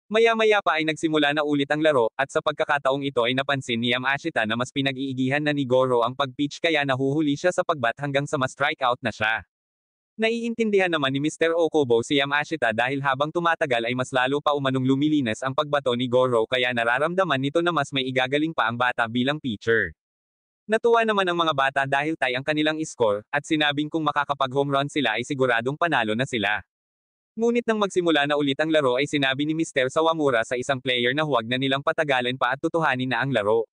Maya-maya pa ay nagsimula na ulit ang laro, at sa pagkakataong ito ay napansin ni Yamashita na mas pinag-iigihan na ni Goro ang pag-pitch kaya nahuhuli siya sa pagbat hanggang sa ma-strikeout na siya. Naiintindihan naman ni Mr. Okubo si Yamashita dahil habang tumatagal ay mas lalo pa umanong lumilinas ang pagbato ni Goro kaya nararamdaman nito na mas may igagaling pa ang bata bilang pitcher. Natuwa naman ang mga bata dahil tie ang kanilang score, at sinabing kung makakapag-home run sila ay siguradong panalo na sila. Ngunit nang magsimula na ulit ang laro ay sinabi ni Mr. Sawamura sa isang player na huwag na nilang patagalin pa at tutuhanin na ang laro.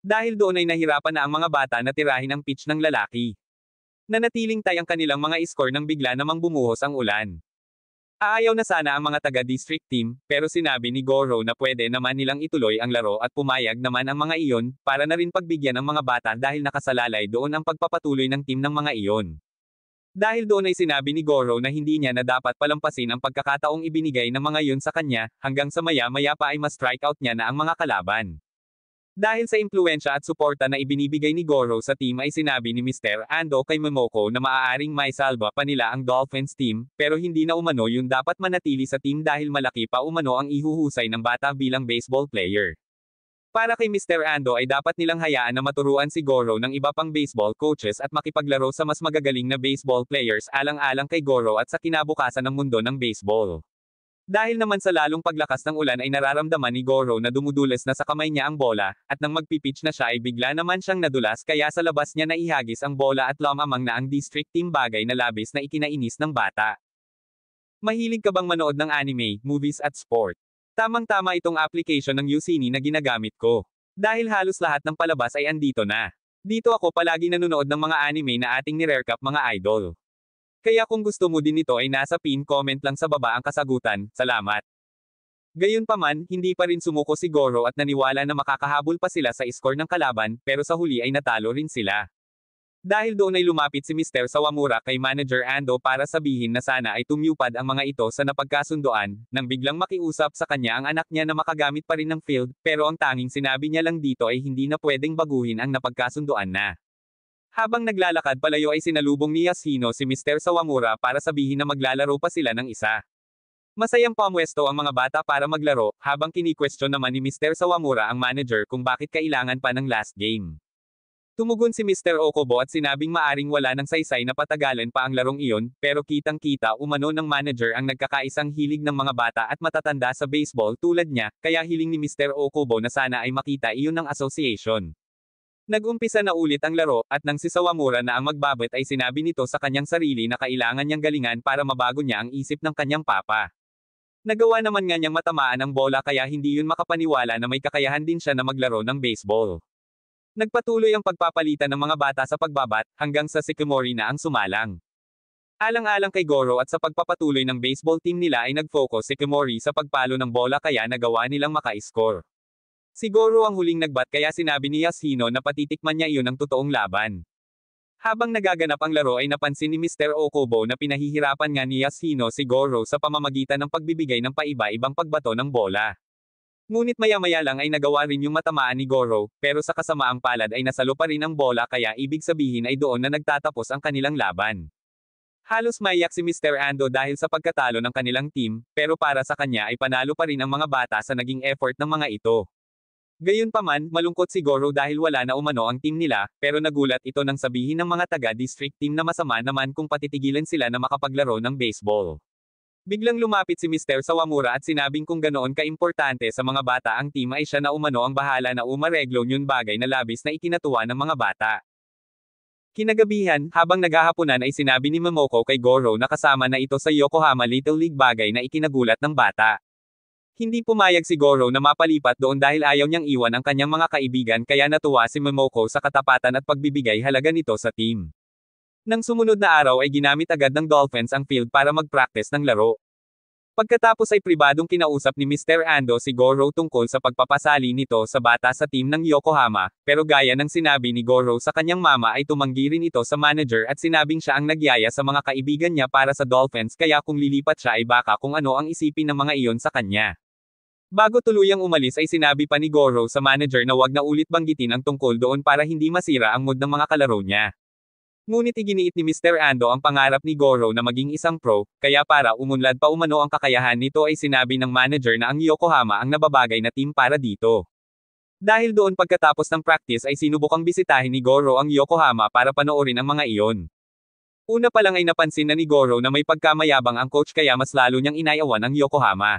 Dahil doon ay nahirapan na ang mga bata na tirahin ang pitch ng lalaki. Nanatiling tie ang kanilang mga score nang bigla namang bumuhos ang ulan. Aayaw na sana ang mga taga-district team, pero sinabi ni Goro na pwede naman nilang ituloy ang laro at pumayag naman ang mga iyon, para na rin pagbigyan ang mga bata dahil nakasalalay doon ang pagpapatuloy ng team ng mga iyon. Dahil doon ay sinabi ni Goro na hindi niya na dapat palampasin ang pagkakataong ibinigay ng mga yun sa kanya, hanggang sa maya-maya pa ay ma-strikeout niya na ang mga kalaban. Dahil sa impluensya at suporta na ibinibigay ni Goro sa team ay sinabi ni Mr. Ando kay Momoko na maaaring maisalba pa nila ang Dolphins team, pero hindi na umano yun dapat manatili sa team dahil malaki pa umano ang ihuhusay ng bata bilang baseball player. Para kay Mr. Ando ay dapat nilang hayaan na maturuan si Goro ng iba pang baseball coaches at makipaglaro sa mas magagaling na baseball players alang-alang kay Goro at sa kinabukasan ng mundo ng baseball. Dahil naman sa lalong paglakas ng ulan ay nararamdaman ni Goro na dumudulas na sa kamay niya ang bola, at nang magpipitch na siya ay bigla naman siyang nadulas kaya sa labas niya naihagis ang bola at lumamang na ang district team, bagay na labis na ikinainis ng bata. Mahilig ka bang manood ng anime, movies at sport? Tamang-tama itong application ng Usini na ginagamit ko. Dahil halos lahat ng palabas ay andito na. Dito ako palagi nanonood ng mga anime na ating ni-recap mga idol. Kaya kung gusto mo din ito ay nasa pin comment lang sa baba ang kasagutan, salamat. Gayunpaman, hindi pa rin sumuko si Goro at naniwala na makakahabol pa sila sa score ng kalaban, pero sa huli ay natalo rin sila. Dahil doon ay lumapit si Mr. Sawamura kay Manager Ando para sabihin na sana ay tumupad ang mga ito sa napagkasunduan, nang biglang makiusap sa kanya ang anak niya na makagamit pa rin ng field, pero ang tanging sinabi niya lang dito ay hindi na pwedeng baguhin ang napagkasunduan na. Habang naglalakad palayo ay sinalubong ni Yasuhiro si Mr. Sawamura para sabihin na maglalaro pa sila ng isa. Masayang pamwesto ang mga bata para maglaro, habang kini-question naman ni Mr. Sawamura ang manager kung bakit kailangan pa ng last game. Tumugon si Mr. Okubo at sinabing maaring wala ng saysay na patagalan pa ang larong iyon, pero kitang-kita umano ng manager ang nagkakaisang hilig ng mga bata at matatanda sa baseball tulad niya, kaya hiling ni Mr. Okubo na sana ay makita iyon ng association. Nag-umpisa na ulit ang laro, at nang si Sawamura na ang magbabot ay sinabi nito sa kanyang sarili na kailangan niyang galingan para mabago niya ang isip ng kanyang papa. Nagawa naman nga niyang matamaan ang bola kaya hindi yun makapaniwala na may kakayahan din siya na maglaro ng baseball. Nagpatuloy ang pagpapalitan ng mga bata sa pagbabat, hanggang sa Shikimori na ang sumalang. Alang-alang kay Goro at sa pagpapatuloy ng baseball team nila ay nag-focus si Shikimori sa pagpalo ng bola kaya nagawa nilang maka-score. Si Goro ang huling nagbat kaya sinabi ni Yasuhiro na patitikman niya iyon ang totoong laban. Habang nagaganap ang laro ay napansin ni Mr. Okubo na pinahihirapan nga ni Yasuhiro si Goro sa pamamagitan ng pagbibigay ng paiba-ibang pagbato ng bola. Ngunit maya-maya lang ay nagawa rin yung matamaan ni Goro, pero sa kasamaang palad ay nasalo pa rin ang bola kaya ibig sabihin ay doon na nagtatapos ang kanilang laban. Halos maiyak si Mr. Ando dahil sa pagkatalo ng kanilang team, pero para sa kanya ay panalo pa rin ang mga bata sa naging effort ng mga ito. Gayunpaman, malungkot si Goro dahil wala na umano ang team nila, pero nagulat ito nang sabihin ng mga taga-district team na masama naman kung patitigilan sila na makapaglaro ng baseball. Biglang lumapit si Mr. Sawamura at sinabing kung ganoon ka-importante sa mga bata ang team ay siya na umano ang bahala na umareglo yun, bagay na labis na ikinatuwa ng mga bata. Kinagabihan, habang naghahaponan ay sinabi ni Momoko kay Goro na kasama na ito sa Yokohama Little League, bagay na ikinagulat ng bata. Hindi pumayag si Goro na mapalipat doon dahil ayaw niyang iwan ang kanyang mga kaibigan kaya natuwa si Momoko sa katapatan at pagbibigay halaga nito sa team. Nang sumunod na araw ay ginamit agad ng Dolphins ang field para mag-practice ng laro. Pagkatapos ay pribadong kinausap ni Mr. Ando si Goro tungkol sa pagpapasali nito sa bata sa team ng Yokohama, pero gaya ng sinabi ni Goro sa kanyang mama ay tumanggi rin ito sa manager at sinabing siya ang nagyaya sa mga kaibigan niya para sa Dolphins kaya kung lilipat siya ay baka kung ano ang isipin ng mga iyon sa kanya. Bago tuluyang umalis ay sinabi pa ni Goro sa manager na wag na ulit banggitin ang tungkol doon para hindi masira ang mood ng mga kalaro niya. Ngunit iginiit ni Mr. Ando ang pangarap ni Goro na maging isang pro, kaya para umunlad pa umano ang kakayahan nito ay sinabi ng manager na ang Yokohama ang nababagay na team para dito. Dahil doon pagkatapos ng practice ay sinubukang bisitahin ni Goro ang Yokohama para panoorin ang mga iyon. Una pa lang ay napansin na ni Goro na may pagkamayabang ang coach kaya mas lalo niyang inayawan ang Yokohama.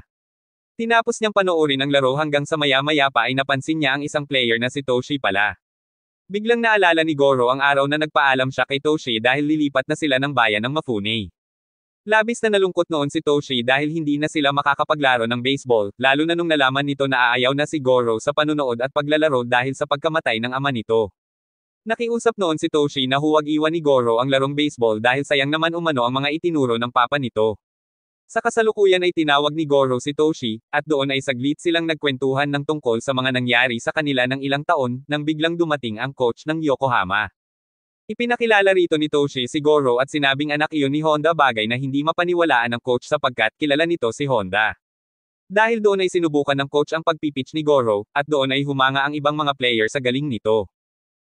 Tinapos niyang panoorin ang laro hanggang sa maya-maya pa ay napansin niya ang isang player na si Toshi pala. Biglang naalala ni Goro ang araw na nagpaalam siya kay Toshi dahil lilipat na sila ng bayan ng Mafune. Labis na nalungkot noon si Toshi dahil hindi na sila makakapaglaro ng baseball, lalo na nung nalaman nito na aayaw na si Goro sa panunood at paglalaro dahil sa pagkamatay ng ama nito. Nakiusap noon si Toshi na huwag iwan ni Goro ang larong baseball dahil sayang naman umano ang mga itinuro ng papa nito. Sa kasalukuyan ay tinawag ni Goro si Toshi, at doon ay saglit silang nagkwentuhan ng tungkol sa mga nangyari sa kanila ng ilang taon, nang biglang dumating ang coach ng Yokohama. Ipinakilala rito ni Toshi si Goro at sinabing anak iyon ni Honda, bagay na hindi mapaniwalaan ng coach sapagkat kilala nito si Honda. Dahil doon ay sinubukan ng coach ang pagpipitch ni Goro, at doon ay humanga ang ibang mga player sa galing nito.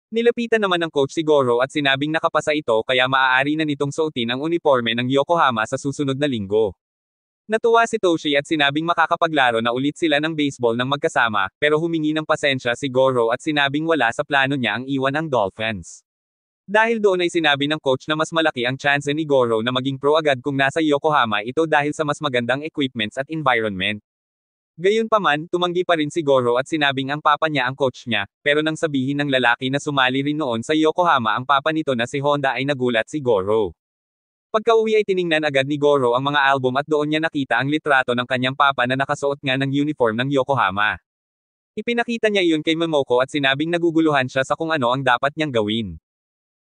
Nilapitan naman ng coach si Goro at sinabing nakapasa ito kaya maaari na nitong suotin ang uniforme ng Yokohama sa susunod na linggo. Natuwa si Toshi at sinabing makakapaglaro na ulit sila ng baseball ng magkasama, pero humingi ng pasensya si Goro at sinabing wala sa plano niya ang iwan ang Dolphins. Dahil doon ay sinabi ng coach na mas malaki ang chance ni Goro na maging pro agad kung nasa Yokohama ito dahil sa mas magandang equipments at environment. Gayunpaman, tumanggi pa rin si Goro at sinabing ang papa niya ang coach niya, pero nang sabihin ng lalaki na sumali rin noon sa Yokohama ang papa nito na si Honda ay nagulat si Goro. Pagka-uwi ay tiningnan agad ni Goro ang mga album at doon niya nakita ang litrato ng kanyang papa na nakasuot nga ng uniform ng Yokohama. Ipinakita niya iyon kay Momoko at sinabing naguguluhan siya sa kung ano ang dapat niyang gawin.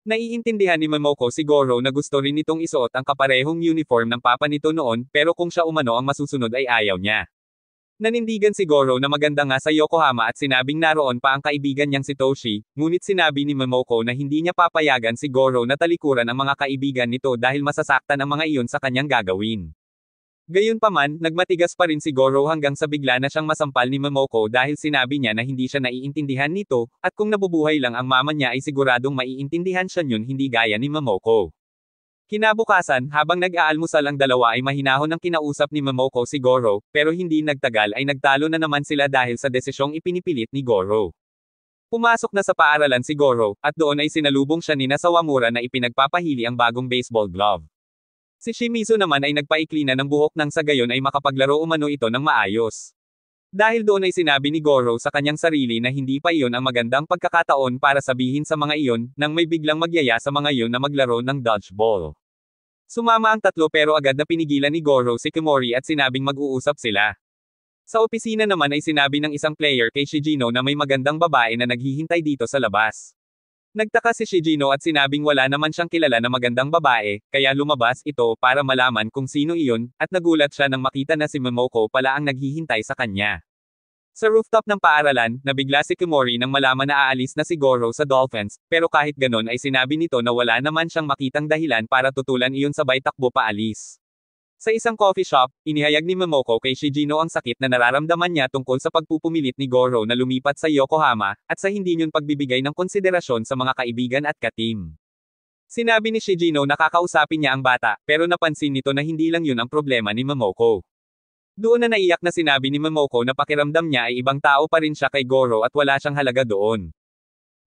Naiintindihan ni Momoko si Goro na gusto rin nitong isuot ang kaparehong uniform ng papa nito noon, pero kung siya umano ang masusunod ay ayaw niya. Nanindigan si Goro na maganda nga sa Yokohama at sinabing naroon pa ang kaibigan niyang si Toshi, ngunit sinabi ni Momoko na hindi niya papayagan si Goro na talikuran ang mga kaibigan nito dahil masasaktan ang mga iyon sa kanyang gagawin. Gayunpaman, nagmatigas pa rin si Goro hanggang sa bigla na siyang masampal ni Momoko dahil sinabi niya na hindi siya naiintindihan nito, at kung nabubuhay lang ang mama niya ay siguradong maiintindihan siya niyon hindi gaya ni Momoko. Kinabukasan, habang nag-aalmusal ang dalawa ay mahinahon ang kinausap ni Momoko si Goro, pero hindi nagtagal ay nagtalo na naman sila dahil sa desisyong ipinipilit ni Goro. Pumasok na sa paaralan si Goro, at doon ay sinalubong siya ni Sawamura na ipinagpapahili ang bagong baseball glove. Si Shimizu naman ay nagpaikli na ng buhok nang sa gayon ay makapaglaro umano ito ng maayos. Dahil doon ay sinabi ni Goro sa kanyang sarili na hindi pa iyon ang magandang pagkakataon para sabihin sa mga iyon, nang may biglang magyaya sa mga iyon na maglaro ng dodgeball. Sumama ang tatlo pero agad na pinigilan ni Goro si Kimori at sinabing mag-uusap sila. Sa opisina naman ay sinabi ng isang player kay Shijino na may magandang babae na naghihintay dito sa labas. Nagtaka si Shijino at sinabing wala naman siyang kilala na magandang babae, kaya lumabas ito para malaman kung sino iyon, at nagulat siya nang makita na si Momoko pala ang naghihintay sa kanya. Sa rooftop ng paaralan, nabigla si Kimori nang malaman na aalis na si Goro sa Dolphins, pero kahit ganon ay sinabi nito na wala naman siyang makitang dahilan para tutulan iyon sabay takbo paalis. Sa isang coffee shop, inihayag ni Momoko kay Shijino ang sakit na nararamdaman niya tungkol sa pagpupumilit ni Goro na lumipat sa Yokohama, at sa hindi niyon pagbibigay ng konsiderasyon sa mga kaibigan at ka-team. Sinabi ni Shijino na kakausapin niya ang bata, pero napansin nito na hindi lang yun ang problema ni Momoko. Doon na naiyak na sinabi ni Momoko na pakiramdam niya ay ibang tao pa rin siya kay Goro at wala siyang halaga doon.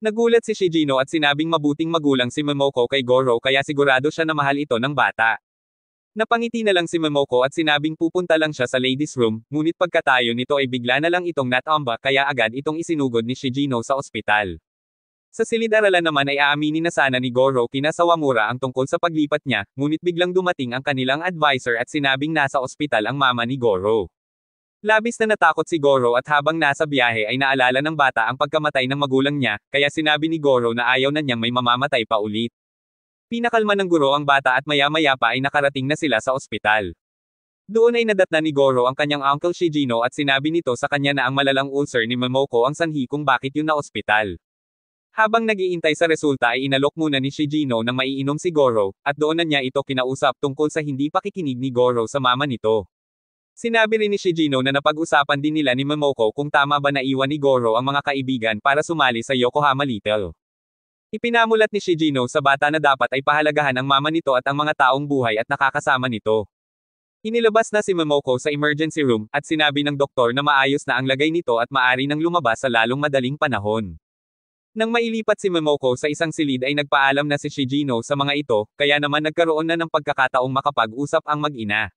Nagulat si Shijino at sinabing mabuting magulang si Momoko kay Goro kaya sigurado siya na mahal ito ng bata. Napangiti na lang si Momoko at sinabing pupunta lang siya sa ladies room, ngunit pagkatayo nito ay bigla na lang itong natumba kaya agad itong isinugod ni Shijino sa ospital. Sa silid-aralan naman ay aaminin na sana ni Goro kina Sawamura ang tungkol sa paglipat niya, ngunit biglang dumating ang kanilang advisor at sinabing nasa ospital ang mama ni Goro. Labis na natakot si Goro at habang nasa biyahe ay naalala ng bata ang pagkamatay ng magulang niya, kaya sinabi ni Goro na ayaw na niyang may mamamatay pa ulit. Pinakalma ng guro ang bata at maya-maya pa ay nakarating na sila sa ospital. Doon ay nadatna ni Goro ang kanyang uncle Shijino at sinabi nito sa kanya na ang malalang ulcer ni Momoko ang sanhi kung bakit yun na ospital. Habang nag-iintay sa resulta ay inalok muna ni Shijino nang maiinom si Goro, at doon na niya ito kinausap tungkol sa hindi pakikinig ni Goro sa mama nito. Sinabi rin ni Shijino na napag-usapan din nila ni Momoko kung tama ba na iwan ni Goro ang mga kaibigan para sumali sa Yokohama Little. Ipinamulat ni Shigino sa bata na dapat ay pahalagahan ang mama nito at ang mga taong buhay at nakakasama nito. Inilabas na si Momoko sa emergency room, at sinabi ng doktor na maayos na ang lagay nito at maari nang lumabas sa lalong madaling panahon. Nang mailipat si Momoko sa isang silid ay nagpaalam na si Shigino sa mga ito, kaya naman nagkaroon na ng pagkakataong makapag-usap ang mag-ina.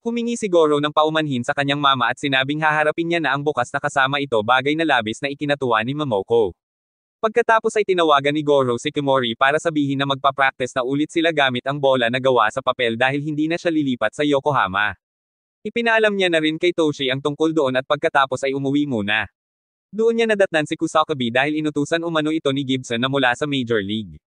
Humingi si Goro ng paumanhin sa kanyang mama at sinabing haharapin niya na ang bukas na kasama ito, bagay na labis na ikinatuwa ni Momoko. Pagkatapos ay tinawagan ni Goro si Kimori para sabihin na magpa-practice na ulit sila gamit ang bola na gawa sa papel dahil hindi na siya lilipat sa Yokohama. Ipinaalam niya na rin kay Toshi ang tungkol doon at pagkatapos ay umuwi muna. Doon niya nadatnan si Kusakabe dahil inutusan umano ito ni Gibson na mula sa Major League.